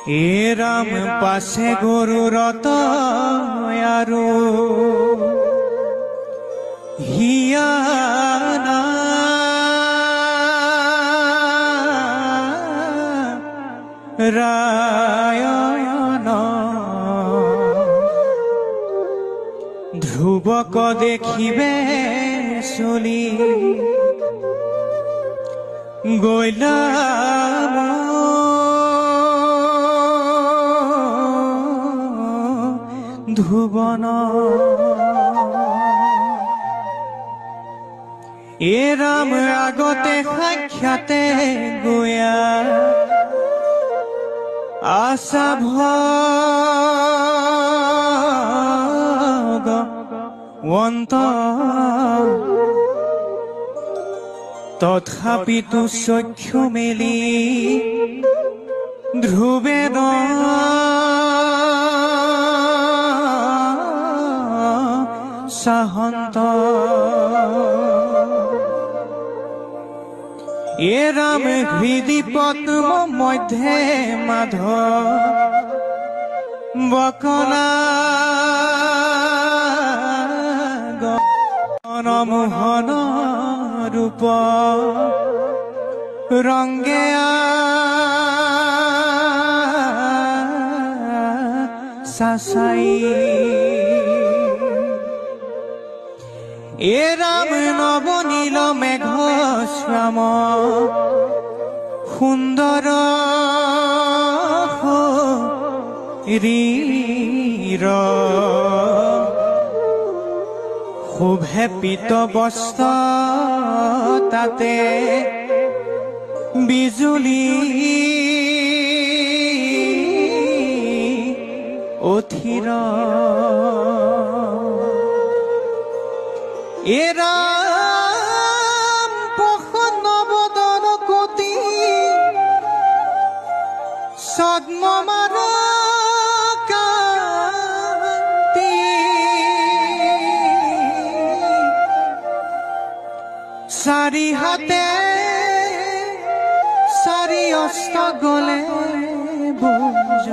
এ রাম পাশে গরু রত আরো হিয়ানা রায়ন ধ্রুবক দেখিবে চলি গইলাম ধুবন এ রাম আগতে সাক্ষাতে গয়া আশা ভগৱন্ত তথাপিতো চক্ষু মেলি ধ্ৰুৱে সাহন্ত এ ৰাম হৃদি পদ্ম মধ্যে মাধ বকলা মোহন ৰূপ ৰঙ্গে সাসাই এ ৰাম নবনীল মেঘ শ্যাম সুন্দৰ ৰীৰ শোভে পিত বস্ত্ৰ তাতে বিজুলি অথিৰ এ ৰাম প্ৰসন্ন বদন কোটি ছদ্মমাৰ কান্তি চাৰি হাতে চাৰি অস্ত গলে বুজ